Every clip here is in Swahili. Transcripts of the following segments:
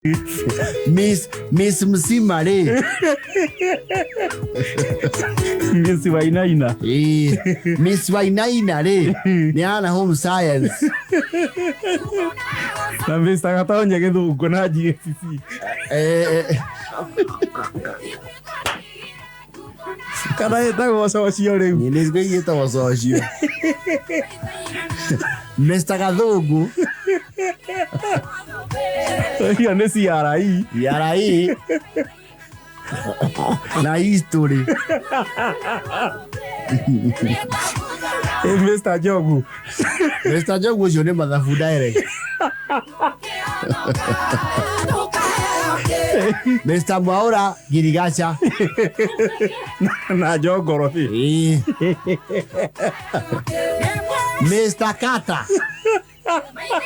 Miss mzima le. Miss Wainaina. Miss Wainaina le. Ni ana home science. Na Mr. Gathaiya githungu na GCC. Kana etagwo socio riu. Ni nĩgĩtagwo socio. Mr. Gathungu. Hiyo ni CRI. CRI. Na history. Mr. Jogu. Mr. Jogu ucio nĩ mathabu direct. Mr. Mwaura Girigacha. Na Jogorofi. Mr. Kata.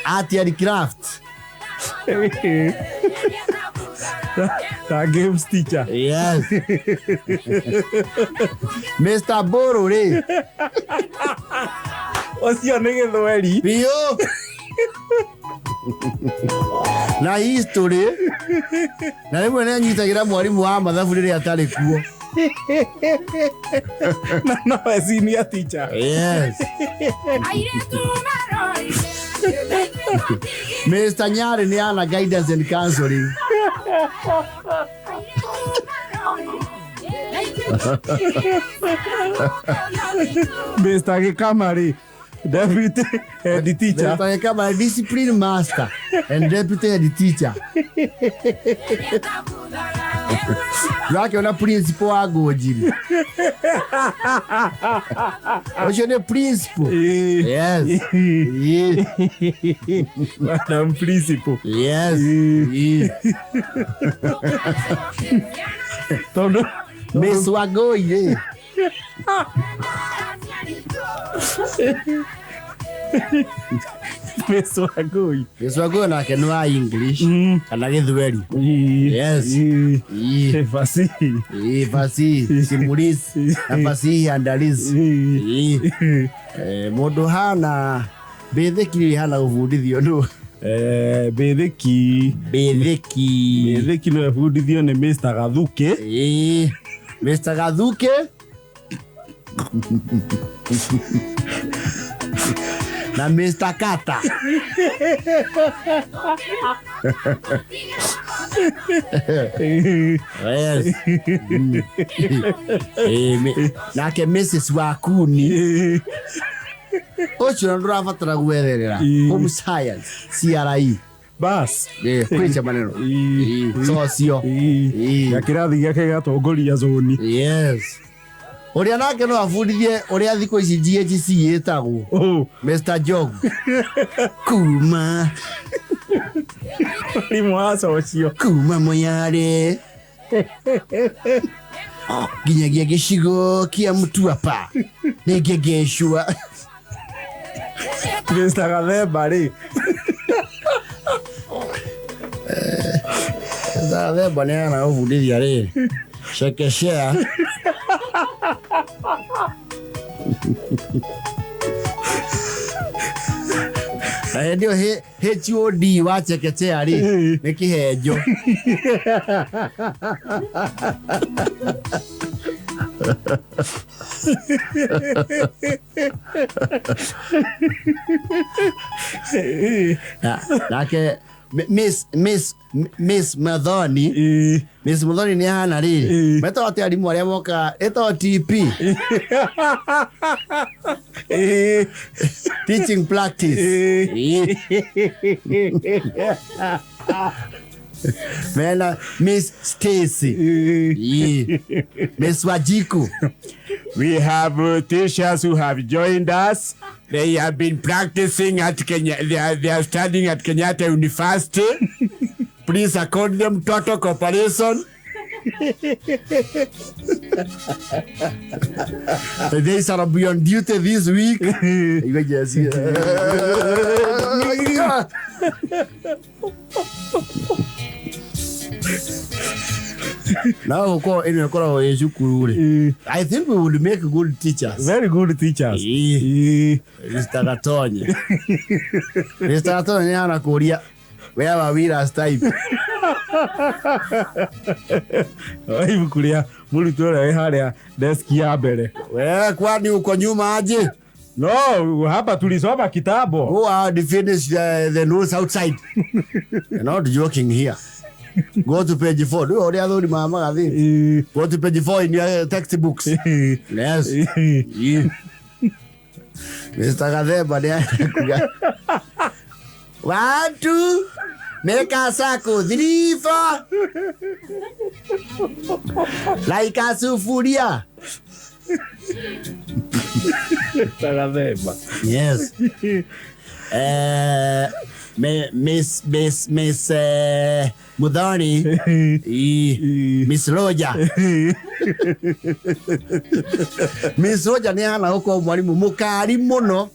Art and craft. The games teacher. Yes. Mr. Borore. Ocio nĩ gĩthweri. Bio. Na history. Na rĩmwe nĩ anyitagira mwarimu wa mathabu rĩrĩa atarĩ kuo. No senior teacher. Yes. Mr. Nyari ni ana guidance and counseling. Mr. Gikamari, deputy head teacher. Mr. Gikamari, discipline master and deputy head teacher. Yake ona principal wa Gojiri. Ojo ne principal. Yes. Madam principal. Yes. Todo Miss Wagoye. Miss Wagoye na kenwa English kana githweri. Yes. Fasihi simulizi na fasihi andalizi. Mundu hana betheki hana uvundithio ndo. Betheki no uvundithio ni Mr. Gathuke. Mr. Gathuke. Na Mr. Kata. Yes. Nake Mrs. Wakuni. Ocho ndo rafatara gwererera. Home science, CRI. Bas. Kwicha maneno. Socio. Ya kirathi gĩake gatongoria zoni. Yes. Oria nake no afundithie oria thiko ici GHC yetagwo. Mr. Jogu. Kuma. Ni mwaso ocio. Kuma moyare. Ginyagia gĩcigo kia Mtuapa. Negegeshwa. Mr. Gathaiya ri. Gathaiya ni ana ufundithia ri. Chekechea. Ndio HOD wa chekechea ri ni kihenjo. Nake Miss Madhoni. Miss Madhoni ni hana ri. Meto ati arimu aria moka eto TP. Teaching practice. Mela Miss Stacy. Miss Wajiku. We have teachers who have joined us. They have been practicing at Kenya. They are studying at Kenyatta University. Please accord them total cooperation. They shall be on duty this week. Now, I think we would make good teachers. Very good teachers. Mr. Gathaiya. Mr. Gathaiya ana Korea. Where were we last time? Ibu kulia Muru tuwe haria desk ya mbele. Wewe kwani uko nyuma aje? No, hapa tulisoma kitabu. Who are the finish the rules outside? You're not joking here. Go to page 4. Do all the mama gathi. Go to page 4 in your textbooks. Yes. Mr. Gathaiya dia. 1 2 Meka sako 3 4 Laika sufuria. Yes. Miss Mudhani. Miss Roja. Miss Roja ni hana huko mwalimu mukari muno.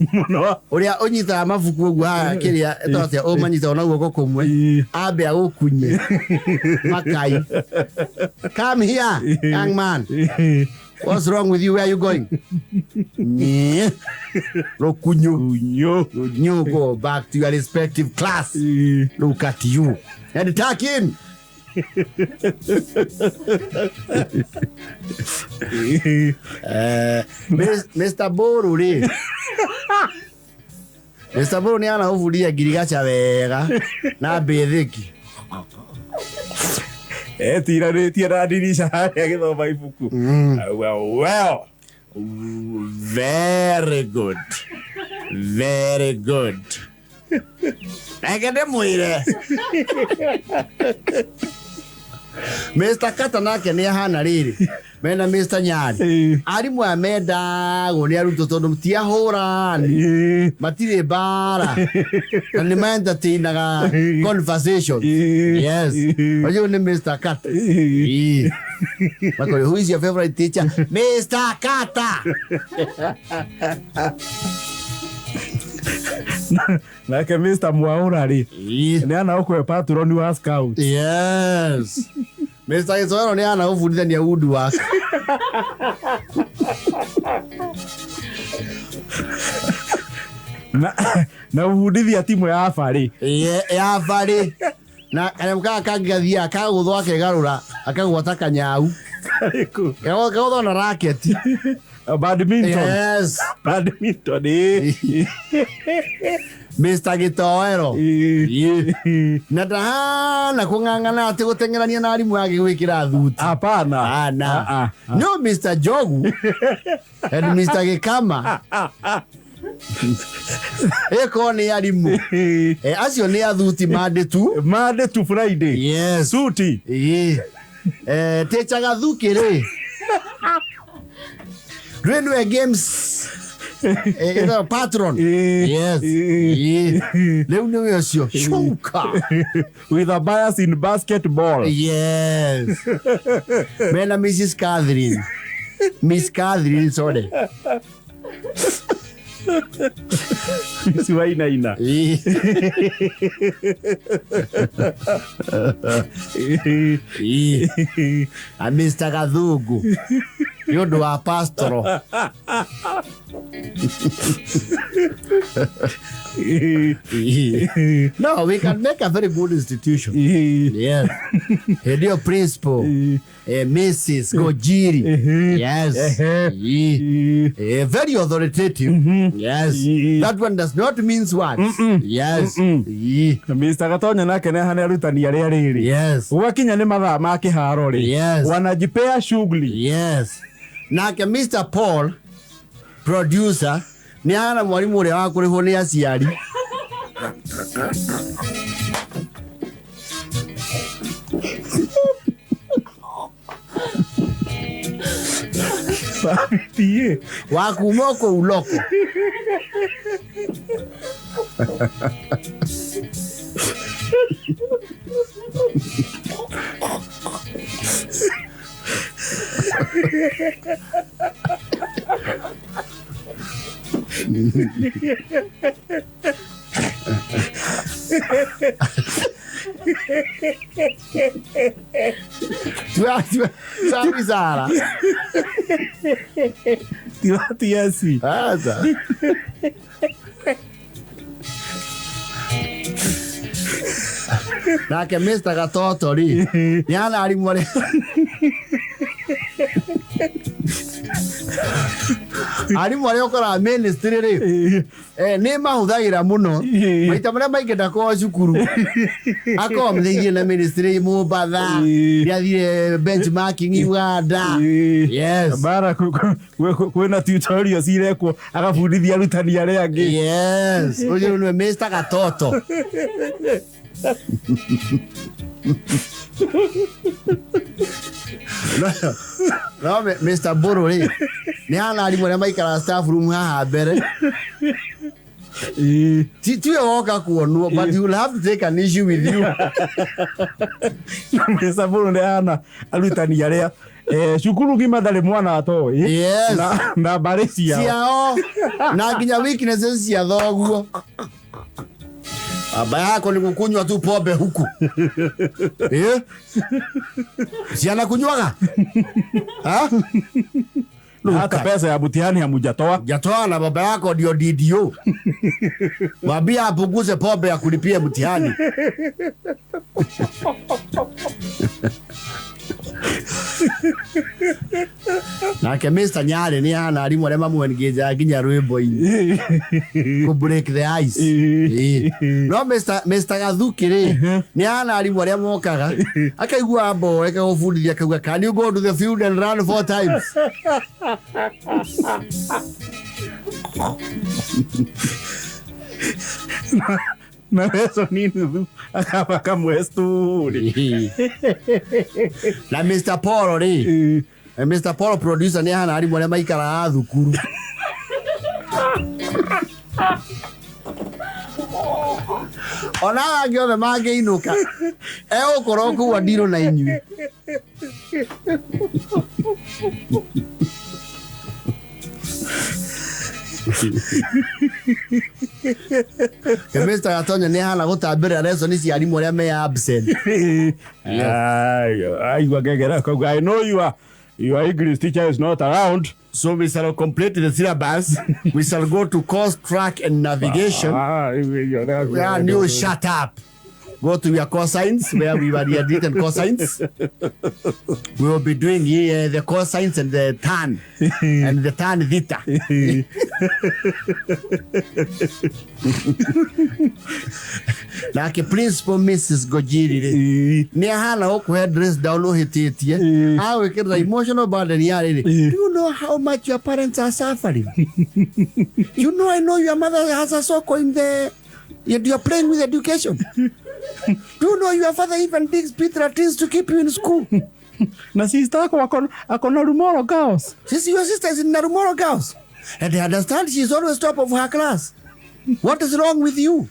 Uria onyita mafuku ogu ha kiria etotia o manyita ona guoko kumwe. Abe agukunye. Makai. Come here, young man. What's wrong with you? Where are you going? Kunyo, go back to your respective class. Look at you. And attack him. Mr. Muru Mr. Muru ni ana uvulia girigacha wega na betheki. Tira dirisha haria githoma ibuku. Well. Very good. Very good. Akademically. Mr. Kata nake ni hana riri. Mena Mr. Nyari. Arimu amenda goni aruto tondu mutia horani. Matire bara. And menda tinaga conversation. Yes. Oyo ni Mr. Kata. Makore, who is your favorite teacher? Mr. Kata. Like Mr. Mwaura ri. Ni ana okwe patron wa scout. Yes. Mr. Isoro ni ana ufundithania udu wake. Na ufundithia timu ya afari. Ya afari. Na kanyamka kagathia akaguthwo akegarura akagwata kanyau. Kaguthwo na racket. Badminton. Yes. Badminton. Mr. Gitoero. Na kung'ang'ana ati gutengerania na arimu yake gwikira thuti. Hapana. No, Mr. Jogu and Mr. Gikama. Eko ni arimu. Acio ni athuti Monday to Friday. Yes. Suti. Teacher Gathuki ri. Railway games. Patron. Yes. Leu ni acio. Shuka. With a bias in basketball. Yes. Mena Mrs. Catherine. Miss Catherine, sorry. Siwaina ina. A Mr. Gathugu. Yodo wa pastoro. No, we can make a very good institution. Yes. Hedio principal. Mrs. Gojiri. Yes. Very authoritative. Yes. That one does not mean words. Yes. Mr. Gatonya nake ne hane arutani aria riri. Yes. Ugakinya ni mathaa ma kiharo ri. Yes. Wanajipea shughuli. Yes. Nake Mr. Paul, producer, ni hana mwalimu uria wa kurihwo ni aciari. Tie. Wakumoko uloko. Sabi Sara. Tia si. Asa. Nake Mr. Gatoto ri yana ari mware ari mware okora ministry ri ni mahuthagira muno maita maria maingenda kwa cukuru akomtheirie na ministry Mombasa yathire benchmarking Uganda yes bara kwena tutorials irekwo agabundithia arutani aria angi yes uyu ni Mr. Gatoto no Mr. Buroti ni ana ari mware maikara staff room haha mbere Tio woka kuonwo but you will have to take an issue with you. Mr. Buroti ana arutani aria cukuru gima ndari mwana atoi yes na mbari ciao na nginya weaknesses cia thoguo baba yako ni kukunywa tu pombe huku ciana kunywaga hata pesa ya mtihani hamujatoa jatoa na baba yako ndio DDO mwambie apunguze pombe ya kulipia mtihani Nake Mr. Nyare ni ana ari mware mamwengeja nginya rwimbo-ini ku break the ice no Mr. Gathuki ri ni ana ari mware mokaga akaigua mbo akagufundithia akauga can you go to the field and run 4 times na eso nini tu akaba kamwesturi na Mr. Paul ri Mr. Paul producer ni hana ari mware maikara Thukuru ona angio the mange inuka ukoro ku ndiro na inyu Mr. Gatonya ni hana gutambira reso ni cia arimu aria me absent I know your English teacher is not around. So we shall complete the syllabus. We shall go to course track and navigation. You shut up. Go to your cosines where we were written cosines. We will be doing the cosines and the tan and the tan theta. Like principal Mrs. Gojiri ni hana oku dress down no hititie awe kira emotional burden yare. Do you know how much your parents are suffering? You know, I know your mother has a soko in the you're playing with education. Do you know your father even digs Petra trees to keep you in school? Na sister yako ako Narumoro Girls. Your sister is in Narumoro Girls. And I understand she's always top of her class. What is wrong with you?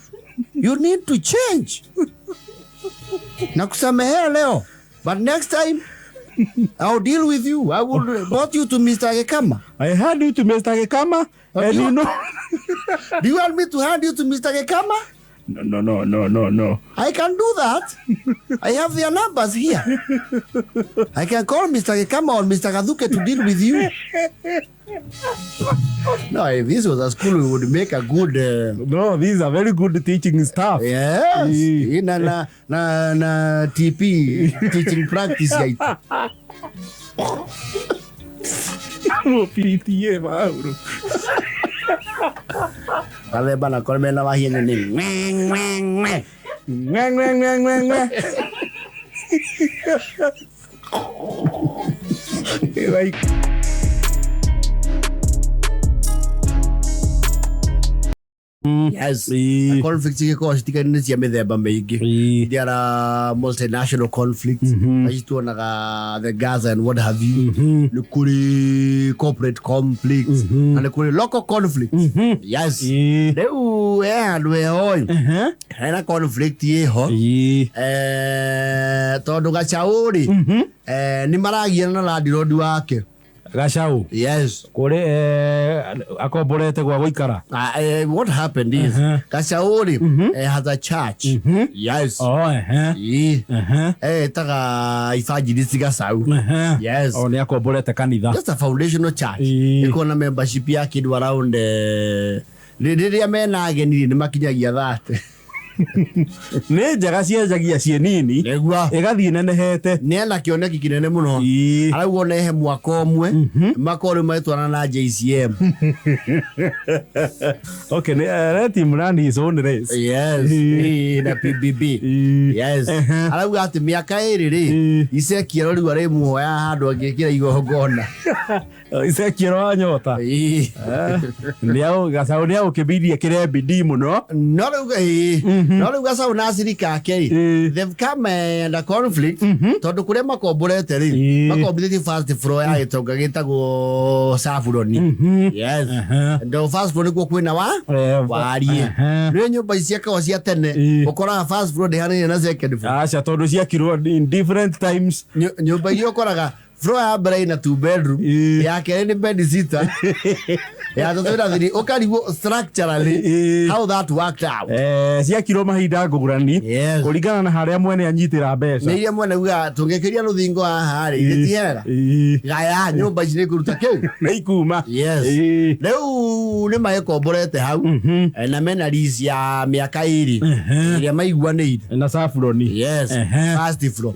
You need to change. Nakusamehea leo. But next time, I'll deal with you. I will brought you to Mr. Gekama. I hand you to Mr. Gekama. And you know... Do you want me to hand you to Mr. Gekama? No. I can do that. I have their numbers here. I can call Mr. Gekama or Mr. Gathuki to deal with you. No, if this was a school, we would make a good... No, these are very good teaching staff. Yes. Na TP, teaching practice. Mo PTA, Mauro. Kale bana kolme na wahine ni ngwe like yes conflict iko citikani cia mithemba mingi there are multinational conflicts aituonaga the Gaza and what have you ni kuri corporate conflicts and kuri local conflicts yes leu andu ehoy hena conflict yeho tondu Gachauri ni maragia na landlord wake Gachau. Yes. Kore akomborete gwa guikara. What happened is Gachauri has a church. Yes. Taga evangelist Gachau. Yes. Oh, ni akomborete Kanitha. Just a foundational church. Iko na membership yake around riria mena ageni ni makinyagia that. nä njega cienjagia ciä nini Negua ĩgathiĩ nenehete nä ana kä oneki kinene må no arauga nehe mwaka ũmwe makorä maitwana na JCM okay let him run his own race yes na PBB yes arauga atä mä aka ä rä rä icekiero rä u arä muoya handå angä kä ra igongona icekiero wa nyota gacaũ nä agå kä birie kä re bidii må no no rä u gacaũ na acirikake they've come under conflict tondå kå rä a makomborete rä makombithätie first floor ya gä tonga gä tagwo Saburoni yes ndo first floor nä kuo kwä na wariä rä nyå mba ciakagwo cia tene å koraga first floor ndä hanä na second floor aca tondå ciakirwo in different times nyå mba iria å koraga floor ya mbere ina 2 bedroom ya kerä nä bed sitter ya tatu ina thiri ukarigwo structurally how that worked out ciakirwo mahinda ngũrani kũringana na harĩa mwene anyitĩra mbeca nĩ iria mwene uga tũngĩkĩria rũthingo haha rĩ gĩtiega gaya nyũmba ici nĩ kũruta kĩu nĩ ikuma rĩu nĩ magĩkomborete hau na mena lease ya mĩaka ĩrĩ ĩrĩa maiguanĩire na Saburoni first floor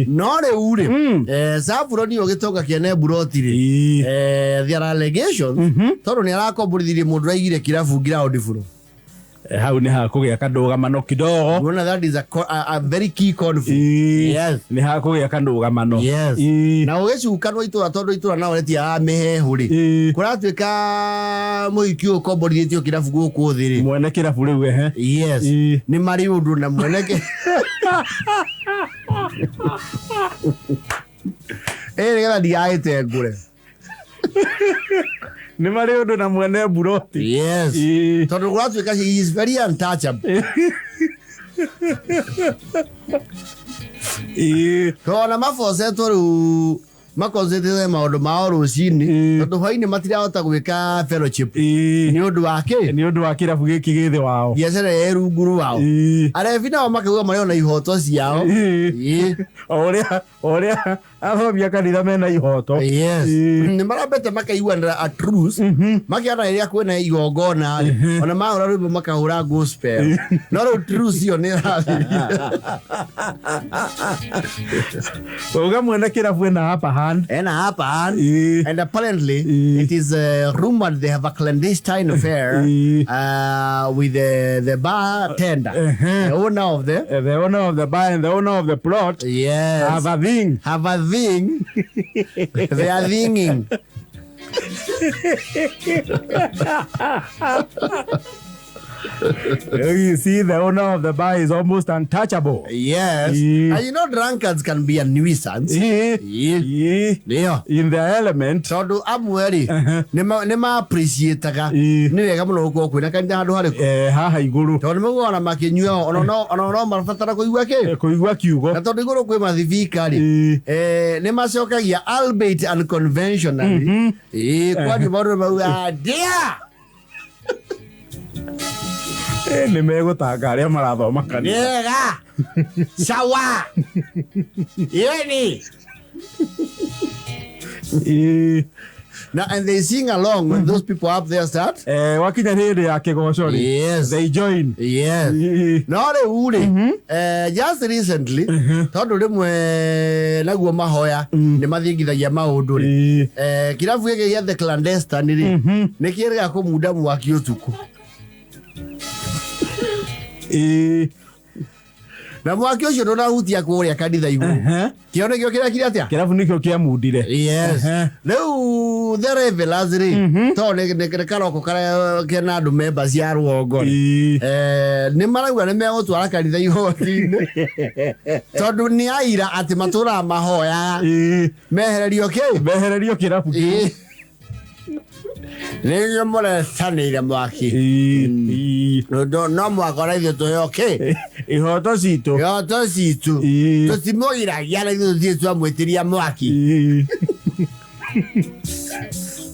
no rĩu rĩ Saburoni ũgĩtonga kĩene Buroti rĩ there are allegations tondũ nĩ arakomborithirie mũndũ raigire kirabu ground floor hau nĩ hakũgĩa kandũgamano kidogo Bona that is a very key conflict nĩ hakũgĩa kandũgamano na ũgĩcukanwo itũra tondũ itũra nao rĩtia mĩhehu rĩ kũratuĩka mũhiki ũyũ ũkomborithĩtio kirabu gũkũ thĩ rĩ mwene kirabu rĩu nĩ marĩ ũndũ na mwene nĩgetha ndigagĩte ngũre nĩ marĩ ũndũ na mwene Buroti tondũ kũratuĩka he is very untouchable tona mabocetwo rĩu makoncentrate maũndũ mao rũcinĩ tondũ hwainĩ matirahota gwĩka fellowship nĩ ũndũ wa kĩ nĩ ũndũ wa kĩrabu gĩkĩ gĩ thĩ wao biacara ĩ rungu rwao arebi nao makauga marĩ ona ihoto ciao ũrĩa athomi a kanitha mena ihoto nĩ marambete makaiguanĩra a truce makĩona rĩrĩa kwĩna igongona ona mahũra rwĩmbo makahũra gospel no rĩu truce ĩyo nĩ ĩrathiĩ uga mwene kĩrabu ena upper hand and apparently it is rumored they have a clandestine affair with the bartender the owner of the bar and the owner of the plot have a thing they are thinging you see the owner of the bar is almost untouchable and you know drunkards can be a nuisance in their element tondu amweri nĩ ma appreciate-aga nĩ wega mũno gũkorwo kwĩna kanitha handũ harĩkũ haha igũrũ tondũ nĩmũguona makĩnyua ona no marabatara kũigua kiugo na tondũ igũrũ kwĩ mathibika rĩ nĩ macokagia albeit unconventionally kwani maũndũ mauga dear nĩ megũtanga arĩa marathoma kanitha sawa yeni Now, and they sing along when those people up there start. Wakinya hĩndĩ ya kĩgoco rĩ they join no rĩu rĩ just recently tondũ rĩmwe naguo mahoya nĩ mathingithagia maũndũ rĩ kirabu gĩkĩ gĩa the clandestine rĩ nĩ kĩrĩga kũmunda mwaki ũtukũ na mwaki ũcio ndũnahutia kũrĩa kanitha igũrũ kĩo nĩkĩo kĩrĩa kĩrĩ atĩa kĩrabu nĩkĩo kĩamundire rĩu the revelers rĩ tondũ nĩ karoko karĩa kena andũ members ya rũgongo nĩ marauga nĩ megũtwara kanitha igoti-inĩ tondũ nĩ aira atĩ matũraga mahoya mehererio kĩrabu nĩguo mũretanĩire mwaki no mwaka ũraithuĩ tũhe ihoto citũ tũtimũgiragia na ithuĩ tũthiĩ twamwĩtĩria mwaki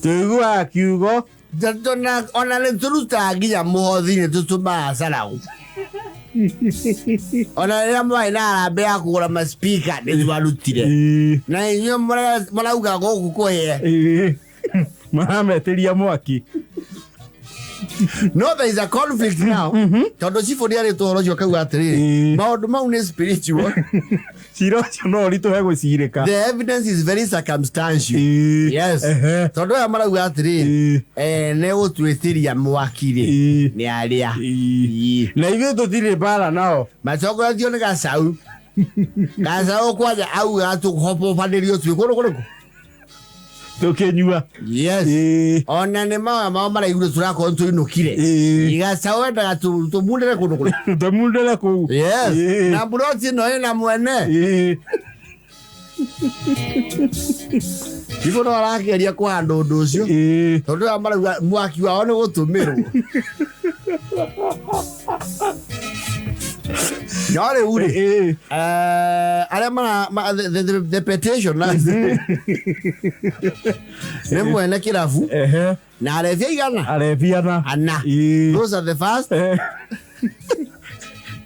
tũiguaga kiugo ona nĩ tũrutaga nginya mũhothi nĩ tũtũmaga carau ona rĩrĩa mwarĩ na harambĩ ya kũgũra maspika nĩ twarutire na inyuĩ mũrauga gũkũ kũhĩe marametĩria mwaki No, there is a conflict now. Tondo chifu ni to ro joka atiri. Maundu mau ni spiritual. Ciro no rito he gwicirika. The evidence is very circumstantial. Yes. Tondo ya mara atiri. Ne utwetiria mwakire. Ni aria. Na ithuĩ tũtirĩ mbara nao. Macokoretio nĩ Gacaũ. Gacaũ kwaja au gatũhobobanĩrio twĩkũrũkũrũkũ. Tũkĩnyua. Yes. Ona nĩ mao maraigire tũrakorwo tũinũkire. Gacaũ endaga tũmundĩre kũndũ kũrĩa. Tũmundĩre kũu. Yes. Na buroti ĩno ĩna mwene. Ibo no arageria kũhanda ũndũ ũcio. Tondũ ya marauga mwaki wao nĩ gũtũmĩrwo. Yare ure. The petition na. Rembo na Kirabu. Na arevia igana. Ana. Those are the first.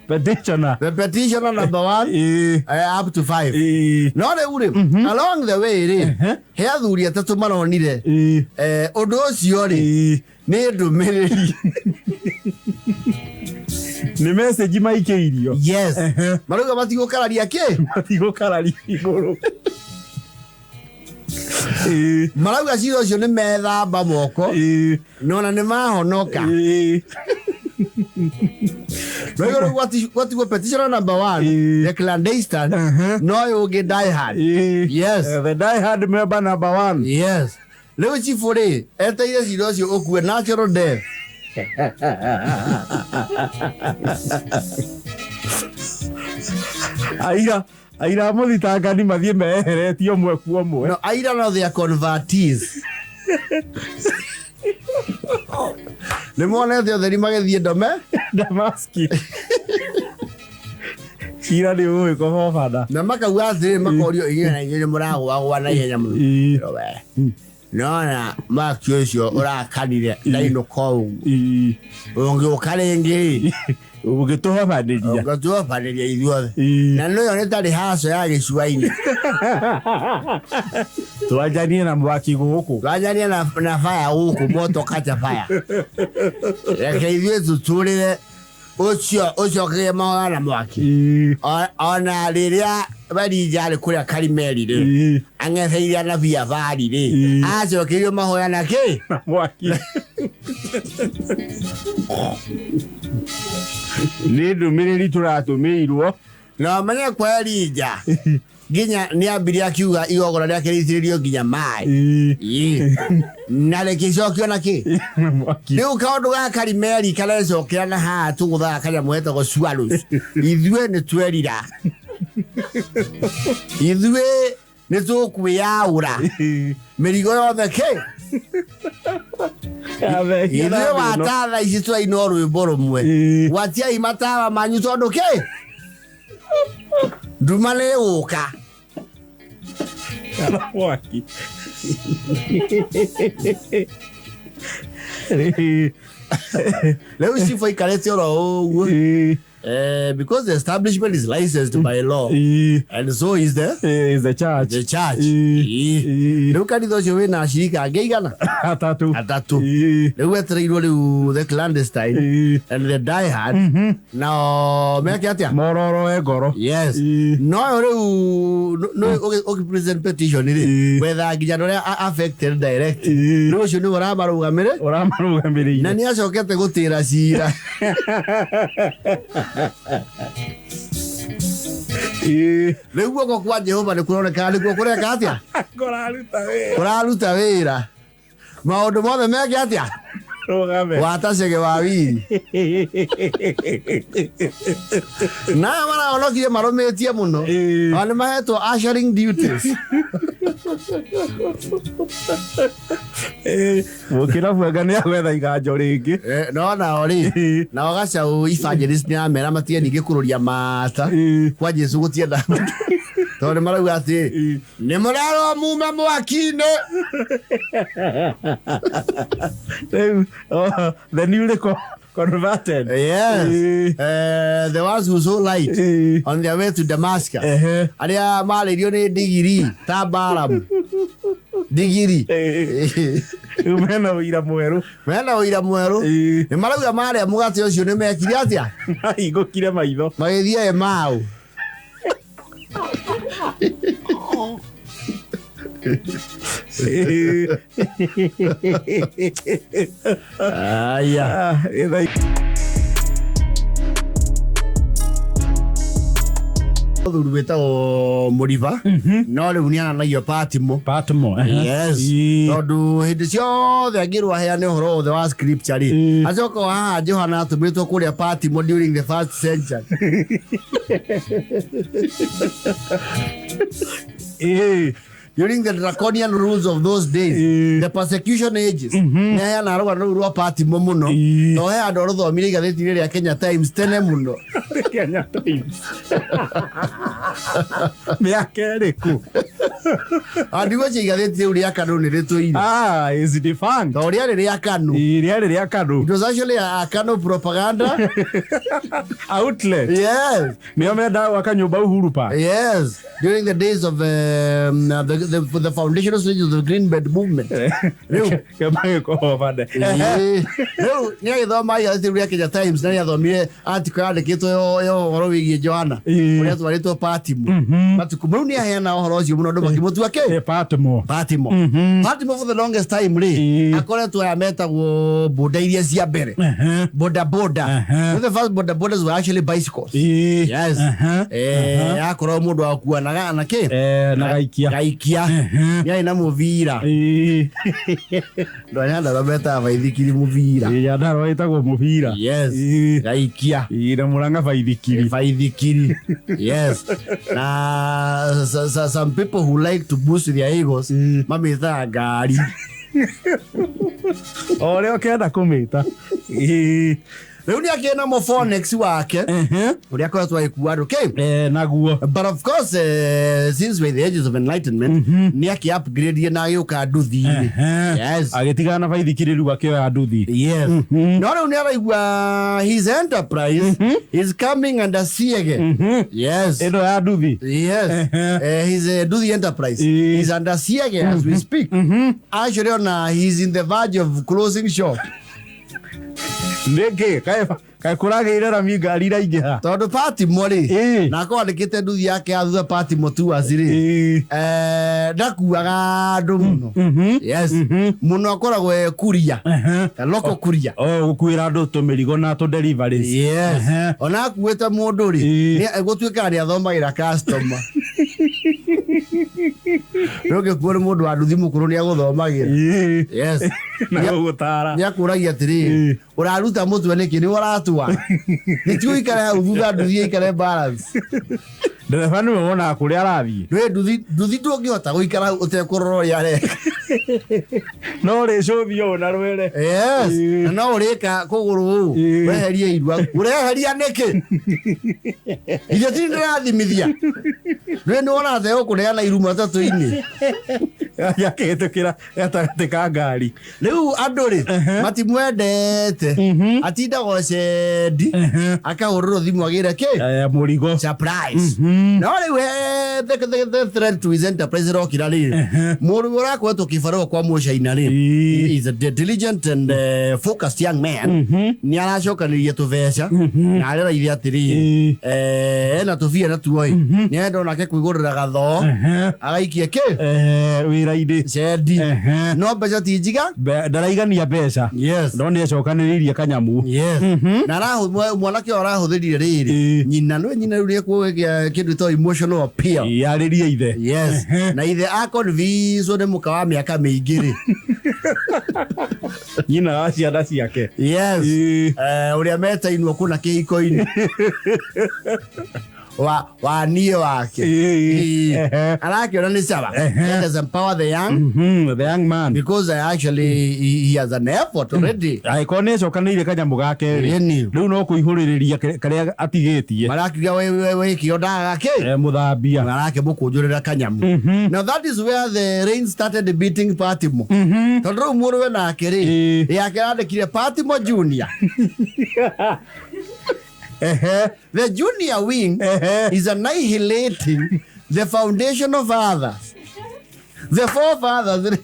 Petitioner. The petitioner number 1 up to 5. No re ure. Along the way he athuri atatu maronire. Undu ucio ri ni ndumiriri. Ni message maikĩirio. Yes. Maruga matigũkararia kĩ? Matigũkararia igũrũ. Marauga cira ũcio nĩ methamba moko. Nona nĩ mahonoka. What you petition number 1, the clandestine, no you get die hard. Yes. The die hard member number 1. Yes. Leo chifu re, ete ile cira ũcio ũkue natural death. Aira mũthitangani mathiĩ meheretio mwe kwa mwe. No, aira no they are convertees. Nĩmonete ũtheri magĩthiĩ ndome Damaski. Cira nĩ ũĩ kũbobana. Na makauga atĩrĩ makorio inyuĩ mũragũagũa na ihenya mũno. Nona mwaki ũcio ũrakanire ndainũka ũguo. Ũngĩũka rĩngĩ ũgĩtũhobanĩria ithuothe. Na nĩyo nĩtarĩ haco ya gĩcua-inĩ. Twanjanie na mwaki gũkũ. Twanjanie na fire gũkũ, moto catch fire. Reke ithuĩ tũtũrĩre ũcio kĩgĩa mahoya na mwaki. Ona rĩrĩa Barija arĩ kũrĩa Karimeri rĩ, ang'etheire anabii a Baali rĩ, acokeirio mahoya na kĩ? Na mwaki. Nĩ ndũmĩrĩri tũratũmĩirwo. Na menya kwa Elija nginya nĩ ambirie akiuga igogora rĩake rĩitĩrĩrio nginya maĩ. Na rĩkĩcokio na kĩ? Rĩu kaũndũ ga Karimeri karecokera na haha tũgũthaga kanyamũ hetagwo swallows. Ithuĩ nĩ twerira. Ithuĩ nĩ tũkwĩyaũra mĩrigo yothe kĩ? Ithuĩ watatha ici twaina rwĩmbo rũmwe. Gwatiai matawa manyu tondũ kĩ? Nduma nĩ gũka. Mwaki. Rĩu cibũ ikarĩte oro ũguo. Because the establishment is licensed by law, and so is the church. The church. Rĩu kanitha ũcio wĩna acirika angĩ igana? Atatu. Rĩu etereirwo rĩu the clandestine and the diehard. Now meke atĩa? Mororo engoro. Yes. No rĩu no ũgĩpresent petition rĩ, wetha nginya ũrĩa affected direct. Rĩu ũcio nĩ ũramarũgamĩrĩire. Na nĩ acokete gũtĩra cira. Rĩu guoko kwa Jehova nĩ kũroneka nĩkuo kũreka atĩa? Kũraruta wĩra. Maũndũ mothe meke atĩa? Watacege wa wiri. Na marahonokire marũmĩtie mũno. Na nĩ mahetwo ushering duties. Mũkĩrabu anga nĩ agwetha iganjo rĩngĩ. Nona rĩ. Nao Gacaũ evangelist nĩ amera matige ningĩ kũrũria mata. Kwa Jesũ gũtienda. Tondũ nĩ marauga atĩ nĩ mũrarwo mume mwaki-inĩ. The newly converted. Yes. The ones who so light on their way to Damascus. Arĩa marĩirio nĩ ndigiri ta Balaam. Ndigiri. Umena uira mweru. Mena uira mweru. Ni marauga maria mugate ucio ni mekire atia? Igukire maitho. Magithia mau. Aya. Thuru wetagwo Muriva no riu niana na iyo Patimo. Yes. Tondu hindi ciothe angirwo aheane uhoro wothe wa scripture ri acoka haha Johana atumitwo kuria Patimo during the first century. During the draconian rules of those days, the persecution ages, naya na roga no ruwa Patimo muno no he andu rothomire gatheti-ini ria Kenya Times tene muno. Kenya Times. Miaka iriku. Andigo gatheti riu ria Kanu ni rituire. Is it fun? To ria ria Kanu. Ria Kanu. It was actually a Kanu propaganda outlet. Yes. Nio menda waka nyumba Uhuru Park. Yes. During the days of the foundational stages of the Green Bed movement. Kemai ko bande. Leo ni aithoma gatheti ria Kenya Times na athomire article yandikitwo yo horo wigie Johana. Uria twaritwo Patimo. Matuku mu ni aheana horo ucio muno ndu makimutua ke Patimo. Patimo for the longest time ri akoretwo yametagwo boda iria cia mbere. Boda. The first bodas were actually bicycles. Yes. Akorwo mundu akuanaga na ke na gaikia ni na muvira. Ndo nyanda robeta baithikiri muvira. Ya ndaro itagwo muvira. Yes. Gaikia. Ira muranga baithikiri. Yes. Na some people who like to boost their egos mametha ngari. Ole okenda kumita. Riu ni akiena mophonics wake uria akoretwo agikua andu naguo. But of course since with the ages of enlightenment ni aki upgrade na agiuka nduthi. Yes. Agitigana na baithikiri riu akioya nduthi. Yes. No riu ni araigua his enterprise is coming under siege. Yes. Endo ya nduthi. Yes. His nduthi enterprise is under siege as we speak. Actually he's in the verge of closing shop. Ndege kai kurageire rami ngari raingĩha tondu Patimo ri na akwandĩkĩte nduthi yake athutha Patimo tu aciri ndakuaga andu muno. Yes. Muno akoragwo kuria local kuria gukuira andu tumirigo na tu deliveries. Yes. Ona akuĩte mundu ri ni gũtuĩka ni athomagira customer. Roge kuona mundu wa nduthi mukuru ni aguthomagira. Yes. Na gutara ni akuragia atiri uraruta mutwe niki ni uratua ni tu ikara uthutha nduthi ikara balance. Ndereba ni wona kuri arathie nduthi ndungihota guikara utekuroro yare no ri cũthio na rwere. Yes. Na no urika kuguru weherie irua ureheria niki ile ti ndirathimithia ni wona the ukuneana iruma tatu-ini yakihitukira gatagatĩ ka ngari. Riu andu ri matimwendete atindago cendi akahurũrwo thimu agire ki murigo surprise. No riu the threat to his enterprise rokira ri Muru urakwetwo kibarua kwa mucaina ri he is a diligent and focused young man. Ni aracokanirie tubeca na areraithia atiri ena tubia na tuoi ni enda onake kwigurira gatho agaikie ki wira-ini cendi no mbeca ti njiga ndaraigania mbeca. Yes. No ni acokanĩrĩirie kanyamu. Yes. Na mwanake arahũthĩrire rĩrĩ nyina no nyina rĩu nĩekuoya kĩndũ to emotional appeal yarĩrie ithe. Yes. Na ithe akonvincwo nĩ mũka wa mĩaka mĩingĩ rĩ nyina wa ciana ciake. Yes. Ũrĩa metainwo kuna kĩhiko-inĩ wa niĩ wake arakiona nĩ sawa. Let us empower the young man because actually he has an effort already. Aiko nĩ acokanĩire kanyamu gake rĩu no kũihũrĩrĩria karĩa atigĩtie marakiuga we kĩondaga gake mũthambia marake mũkũnjũrĩra kanyamu. Now that is where the rain started beating Patimo. Tondũ rĩu mũrũ we nake rĩ yake andĩkire Patimo Junior. The junior wing is annihilating the foundation of others. The forefathers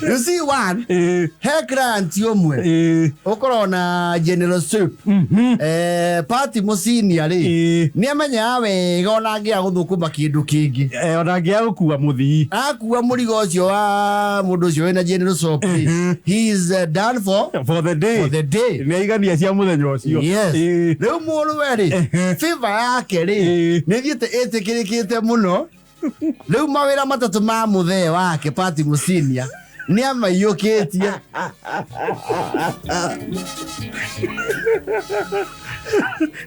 You see one, he grant yomwe. Okorona general soup. Party musini ali. Niamenya awe gona gia guthukuma kindu kingi. Ona gia gukua muthii. Akua murigo cio wa mundu cio na general soup. He is done for the day. For the day. Ni igania cia muthenya ucio. Yes. Leo muru weri. Fever yake ri. Ni thiete etikirikite muno. Leo mawira matatu ma muthe wake party musinia. Ni amaiyukitie.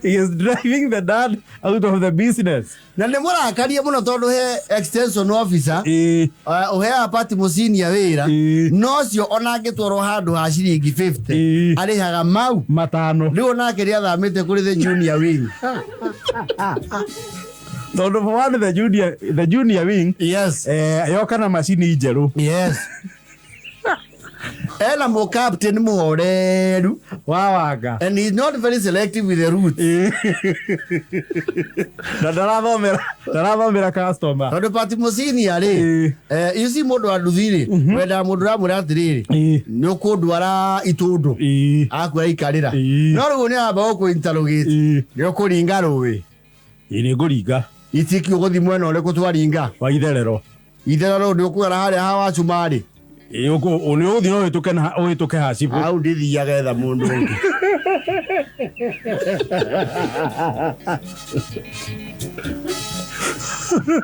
He is driving the dad out of the business. Na ni murakaria muno tondu he extension officer uhe party musinia wira no cio ona ngitwaro handu ha ciringi 50 arihaga mau matano riu nake ria thamite kuri the junior wing. Tondu for one the junior wing. Yes. Yoka na machine njeru. Yes. Ela mo captain muhoreru wawaga, and he's not very selective with the route. Na ndarathomera customer tondu party musini ari you see mundu anduthiri wenda mundu ramura atiriri ni ukundwara itundu akura ikarira no riu ni amba ku interrogate ni ukuringa ruwi ni nguringa itiki uguthi mwena uriku twaringa wa itherero ni ukuera haria hawa chumari Yoko onyo dino oituke hasibu. Au ndithiaga etha mundu ungi.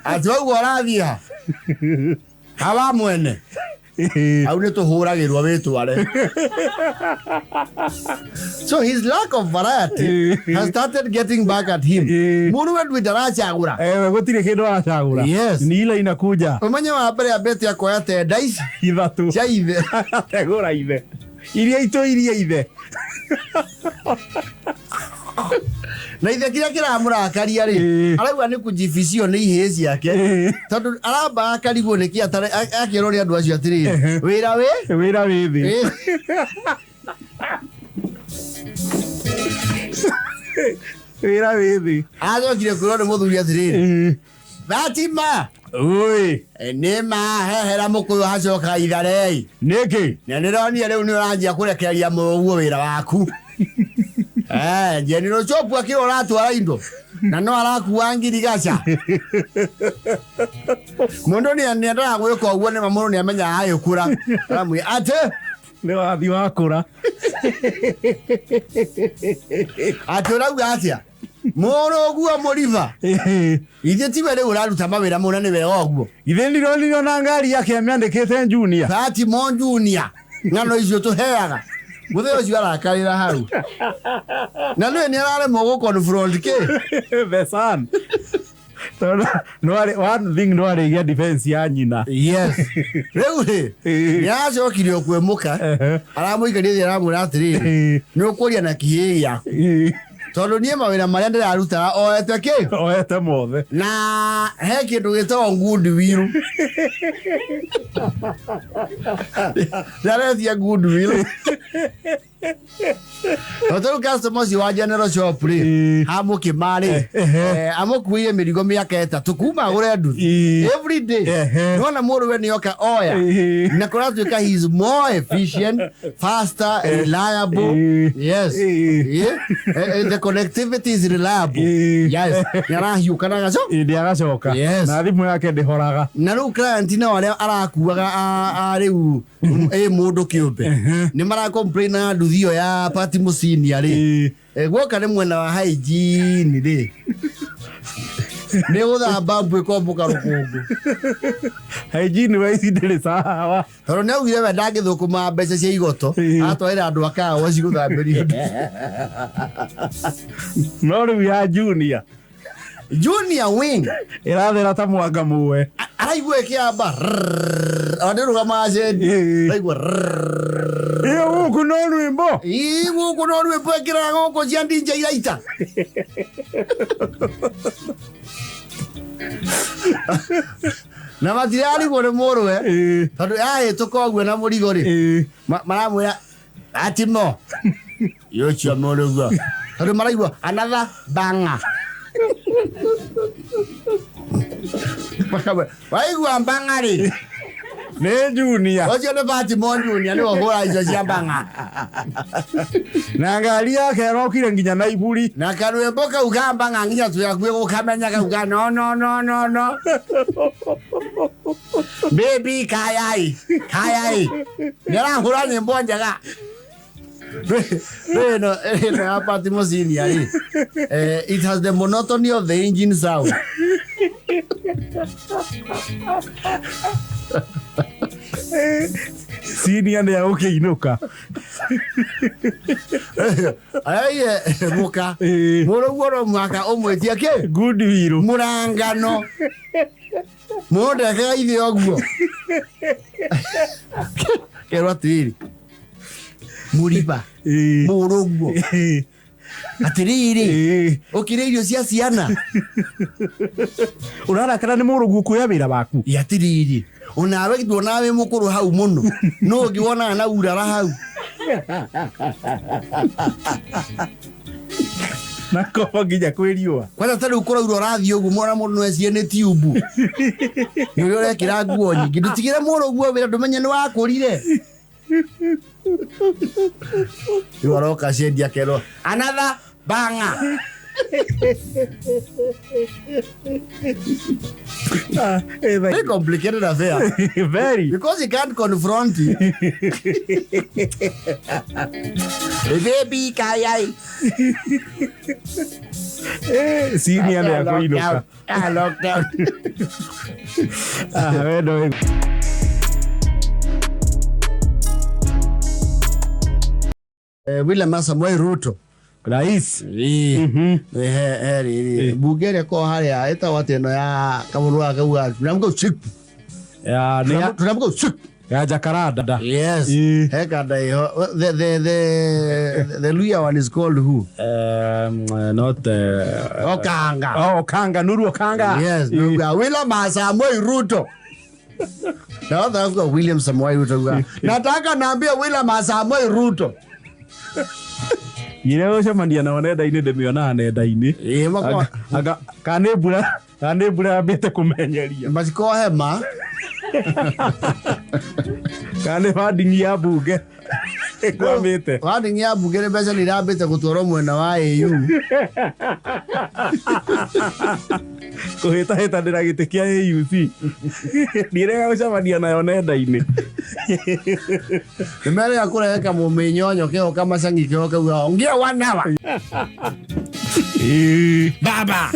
Atwa warathia. Hawa mwene. Au ni tuhuragirwa witware. So his lack of variety has started getting back at him. Muru wetu itarachagura. Gutire kindu arachagura. Yes. Ni ile inakuja. Umenya wa mbere abete akoya te dice ithatu. Cia ithe. Tegura ithe. Iria ithe. Na ithe kiria kiramurakaria ri arauga ni kujificio ni ihezi yake tondu aramba akarigwo ni kiatare akiro ri andu acio atiri wira withi wira withi agokire kwiro ni muthuri atiri Fatima oi ni ma hehera mukuyu hacoka itharei niki na nironia riu ni uranjia kurekereria muguo wira waku Jenero chopu akiro ratwara indo na no arakuwa ngirigaca mundu ni anenda gwika uguo ni mamuru ni amenya ayo kura amwe ate ni wathi wakura aturauga atia moro guo muriva ithe tiwe ri uraruta mawira muna ni wega uguo ithe ndiro na ngari yake amiandikite junior Thati mo junior ngano icio tuheaga muthe ucio arakarira hau na ni arare mo confront ke the son one thing no are defense ya nyina. Yes. Riu ya cokire kwemuka aramuikaria thia aramura atiri ni ukuria na kihia tondu nie mawira maria ndiraruta oete mothe na he kindu gitagwo goodwill ndaretia goodwill Oto customers wa general shop ri hamuki mari amukuire mirigo miaka 3 kuma gure ndu every day nona muru we nioka oya na kuratuika he is more efficient, faster, reliable. Yes. The connectivity is reliable. Yes. Yarahiuka na gaco ndiagacoka na thimu yake ndihoraga na ru client na wale arakuaga ariu mundu kiumbe ni mara complain na nduthio ya party musini ari gwoka ni mwena wa hygiene ri ni uthamba mbwe kombuka rukungu hygiene wa ici ndiri sawa toro ne ugire we ndangithukuma mbeca cia igoto atwaira andu akawa ciguthambirio no riu ya junior wing irathera ta mwanga muwe araigua kiamba adiruga majendi araigua guku no rwimbo guku no rwimbo ekiraga goko cia ndinja iraita na matirari gore morwe tondu tukoguo na murigo ri maramwira atimo yochia morugo tondu maraigua another banga waigua banga ri Nĩ junior. Ocio nĩ Fatima Junior nĩ ohora icio cia banga. Na ngari yake arokire nginya na iburi. Na karwĩmbo kau ka banga nginya tũyakuĩ gũkamenya kau ka no. Baby kayai. Nĩarahũra nyĩmbo njega. No, hapa Fatima Junior. It has the monotony of the engine sound. Senior nĩ agũkĩinũka. Muka. Mũrũguo mwaka ũmwĩtia kĩ? Good will. Mũrangano. Mũndeke ithe ũguo. Kerwo atĩrĩrĩ. Mũriba. Mũrũguo. Atĩrĩrĩ. Ũkĩrĩa irio cia ciana. Ũrarakara nĩ mũrũguo kuoya wĩra waku. Atĩrĩrĩ. Onawe ndonawe mũkũrũ hau mũno. No ũngĩwona na urara hau. Na kofa nginya kwĩriũa. Kwanza tarĩu kũraura ũrathiĩ ũguo mwana mũndũ ecirie nĩ tiumbu. Nĩ ũrĩa ũrekĩra nguo nyingĩ. Ndũtigĩre mũrũguo wĩra ndũmenye nĩ wakũrire. Rĩu aroka cendia kerwo another banga. Very complicated affair. Very. Because he can't confront it. Baby kayai. Senior nĩ agũinũka. Lockdown. Wendo. William Samoei Ruto. Rais. Bunge ĩrĩa ko harĩa ĩtagwo atĩ ĩno ya kamũrũ wa kauga tunamka usiku. Tunamka usiku. Ya Jacaranda. Yes. Hekanda iho. The Luya one is called who? Not Okanga. Okanga, Nuru Okanga. Yes. William Samoei Ruto. Na that's William Samoei Ruto. Nataka naambia William Samoei Ruto. Yine ũcemania nao nenda-inĩ ndĩmĩonaga nenda-inĩ. Kanĩ mbura ambĩte kũmenyeria. Maciko hema. Kanĩ bandingi ya mbunge ĩkwambĩte. Bandingi ya mbunge nĩ mbeca nĩ irambĩte gũtwarwo mwena wa AU. Kũhĩtahĩtanĩra gĩtĩ kĩa AUC. Ndirega gũcemania nayo nenda-inĩ. Nĩmerĩga kũrehe kamũmĩnyonyo keo kamacangi keo kauga ongia wanawa. Baba.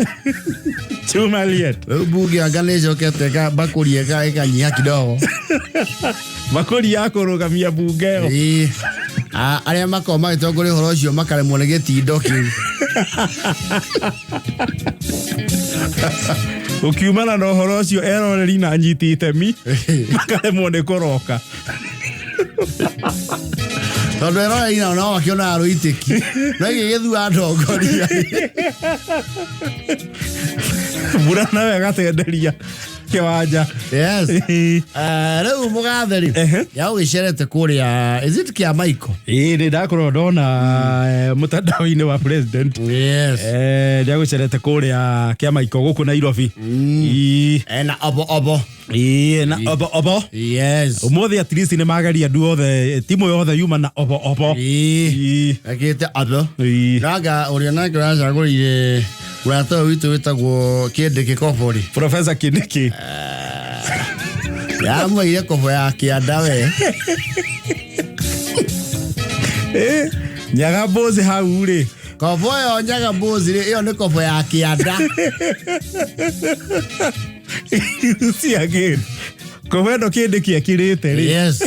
Chuma liet. Bunge anganĩcokete bakũri ĩkanyiha kidogo. Bakũri ya kũrũgamia bunge ĩyo. Arĩa makorwo magĩtongoria ũhoro ũcio makaremwo nĩ gĩtindo kĩu. Ukiumana na ũhoro ũcio eroreri na anyiti itemi makaremwo nĩ kũroka. Tondũ eroreri nao no makĩonaga rũitĩki. No igĩgĩthua atongoria. Mbura nawe agatenderia kĩwanja. Yes. Rĩu mũgatheri ya ũgĩcerete kũrĩa is it kĩa Michael? Nĩ ndakorwo ndona mũtandao-inĩ wa president. Yes. Ndagũcerete kũrĩa kĩa Michael gũkũ Nairobi. Na obo. Na obo. Yes. Ũmũthĩ at least nĩ mageria andũ othe timu yothe yuma na obo. Akĩte obo. Naga ũrĩa nake ũracagũrire Urata witũ wĩtagwo Kĩndĩkĩ Kobori. Professor Kĩndĩkĩ. Yamũire kobo ya kĩanda we. Nyaga Mbozi hau rĩ. Kobo ĩyo Nyaga Mbozi rĩ ĩyo nĩ kobo ya kĩanda. See again. Kobo ĩno Kĩndĩkĩ ekĩrĩte rĩ. Yes.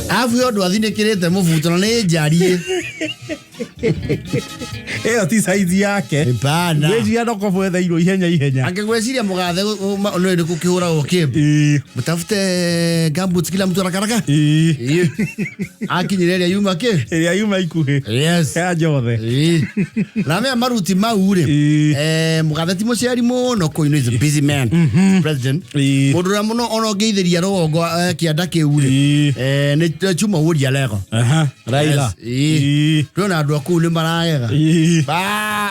Afu yo ndwathi nĩkĩrĩte mũbuto na nĩ njariĩ. Ĩyo ti size yake. Ipana. Gwĩciria no kobo etheirwo ihenya. Angĩgwĩciria mũgathe nĩ kũkĩhũragwo kĩmbu. Mũtafute gumboots kila mtu arakaraka. Akinyire ĩrĩa yuma kĩ? Ĩrĩa yuma ikuhĩ. Yes. Ya njothe. Na mea maruti mau rĩ. Mũgathe ti mũciari mũno kũinũ is a busy man. President. Mũndũ ũrĩa mũno ona ũngĩithĩria rũgongo kĩanda kĩu rĩ. Nĩ Chuma Wodia lego. Raila. Tuona andũ akũu nĩ maragega.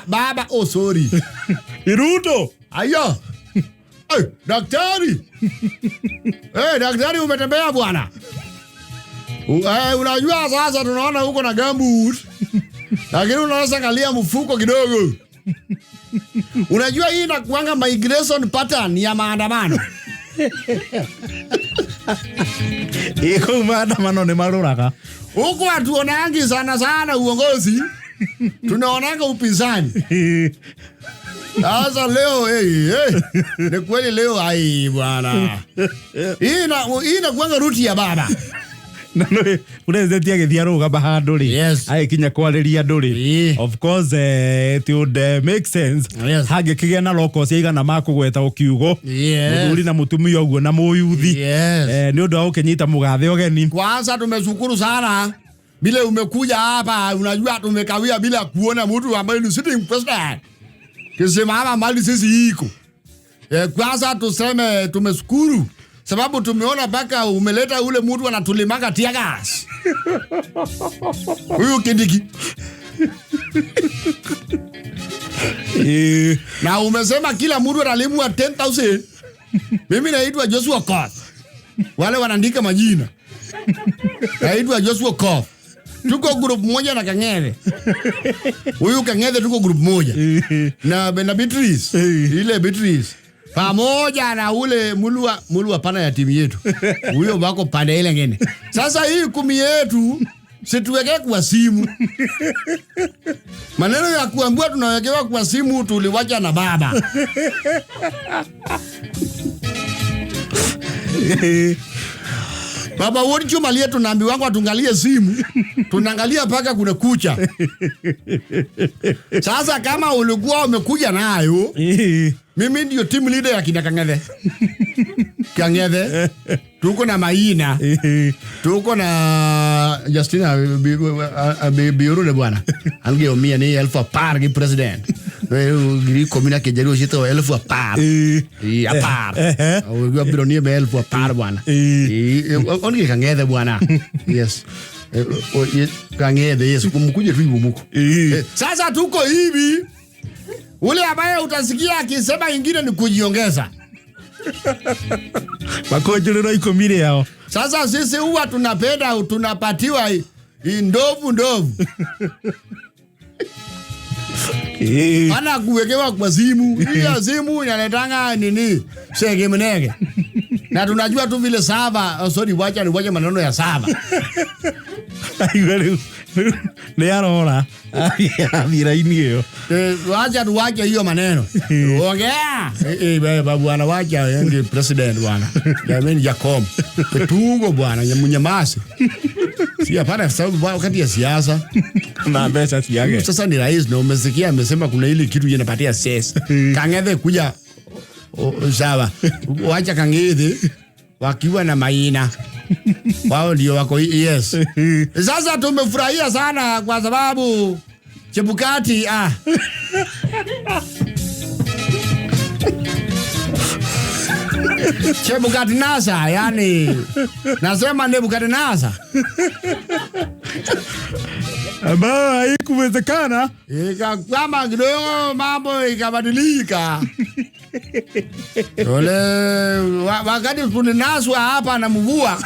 Baba, oh sorry. Ruto. Ayo. Daktari. Daktari umetembea bwana. Unajua sasa tunaona huko na gambut. Lakini unaweza kalia mfuko kidogo. Unajua hii inakuanga migration pattern ya maandamano. Iko maandamano ni maruraka. Huko hatuonangi sana uongozi. Tunaonanga upinzani. Sasa leo ni kweli leo bwana. Hii inakuanga ruti ya baba. No, president agithiaruga bahaduri. Yes. Kinya kwariria nduri. Of course, it would make sense. Yes. Hage kigena locals igana makugweta ukiugo. Muthuri na mutumia uguo na muyuthi. Yes. Ni undu wa ukenyita mugathe ogeni. Kwanza tumeshukuru sana. Bila umekuja hapa, unajua tumekawia bila kuona mtu ambaye ni sitting president. Kisimama mali sisi iko. Kwanza tuseme tumeshukuru. Sababu tumeona baka umeleta ule mtu anatulimanga tia gas. Huyu Kindiki. Na umesema kila mtu analimwa 10,000. Mimi naitwa Joshua Koth. Wale wanaandika majina. Naitwa Joshua Koth. Tuko group moja na Kang'ethe. Huyu Kang'ethe tuko group moja. Na Beatrice. Ile Beatrice. Pamoja na ule Muru pana ya timu yetu. Huyo wako pande ile ngine. Sasa hii 10 yetu situweke kwa simu. Maneno ya kuambiwa tunawekewa kwa simu tuliwacha na baba. Baba wote chuma lie tunaambiwa wangu atungalie simu. Tunaangalia paka kuna kucha. Sasa kama ulikuwa umekuja nayo, mimi ndio team leader ya kina Kang'ethe. Tuko na Maina. Tuko na Justina Biorule bwana. Angeomia ni elfu par ki president. Giri komina ke jero shito elfu par. Par. Wewe bironie be elfu par bwana. Onge Kang'ethe bwana. Yes. Kang'ethe yes kumkuje tu hivyo muko. Sasa tuko hivi. Ule ambaye utasikia akisema ingine ni kujiongeza. Makojero iko mire yao. Sasa sisi huwa tunapenda tunapatiwa ndovu. Ana kuwekewa kwa simu. Hii simu inaletanga nini? Shege mnege. Na tunajua tu vile sava, wacha maneno ya sava. Ne yarora. Avira inio. Wacha hiyo maneno. Ongea. Babu anawacha yangi president bwana. Jamani Jacob. Tungo bwana nyamasi. Si hapana sababu wakati ya siasa. Na pesa siage. Sasa ni rais na umesikia amesema kuna ile kitu inapatia ses. Kang'ethe kuja sawa. Wacha Kang'ethe wakiwa na Maina. Wao ndio wako yes. Sasa tumefurahia sana kwa sababu Chebukati Chebukati nasa yani nasema Nebukadneza. Aba haikuwezekana. Kama kidogo mambo ikabadilika. Ole wakati tulinaswa hapa na mvua.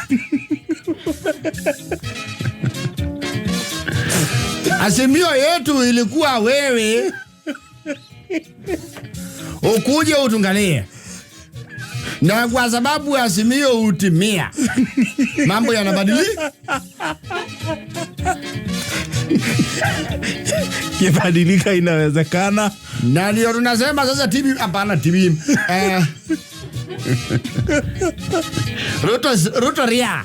Azimio yetu ilikuwa wewe ukuje utungalie. Na kwa sababu azimio utimia, mambo yanabadilika. Kibadilika inawezekana. Na ndio tunasema sasa tibi hapana tibi. Ruto ria.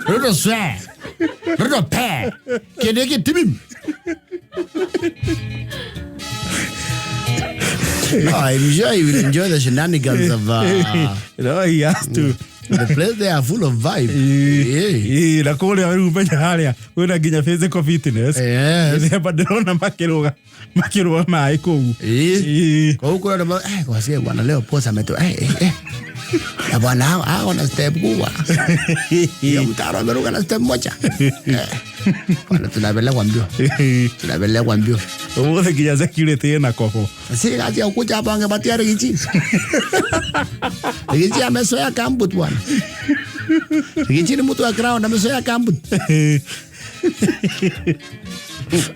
Ruto swe. Ruto pe. Kideki tibi. I'm sure you will enjoy the shenanigans of he has to. The place they are full of vibe. Na kule umenya haria wena ginya physical fitness. Yes. Ni badona makiruga mai kuu. Kwa huko ndo kwa sababu bwana leo posa ameto na bwana hao na step kubwa. Ya mtaro ameruka na step moja. Bwana tunabelea kwa mbio. Umuthi nginya security ina koko. Si kazi ya kuja hapa angepatia Rigichi. Rigichi amesoea kambut bwana. Rigichi ni mtu wa ground amesoea kambut.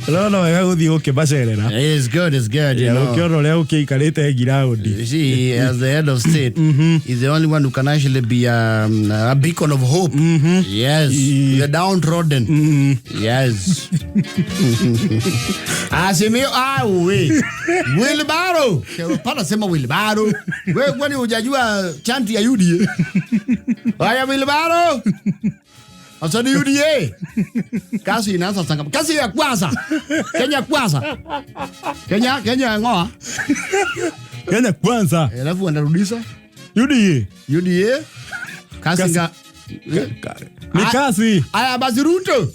No, wega guthii ukimacerera. It's good, you know. Ukiona uria ukiikarite ground. You see, as the head of state, he's the only one who can actually be a beacon of hope. Yes, the downtrodden. Yes. Asimio, Wilbaro. Pana sema Wilbaro. Wewe kwani hujajua chanti ya UDA? Haya Wilbaro. Asante UDA. Kasi inaanza sanga. Kasi ya kwanza. Kenya kwanza. Kenya ngoa. Kenya kwanza. Alafu anarudisha UDA. Kasi nga ni kasi. Aya basi Ruto.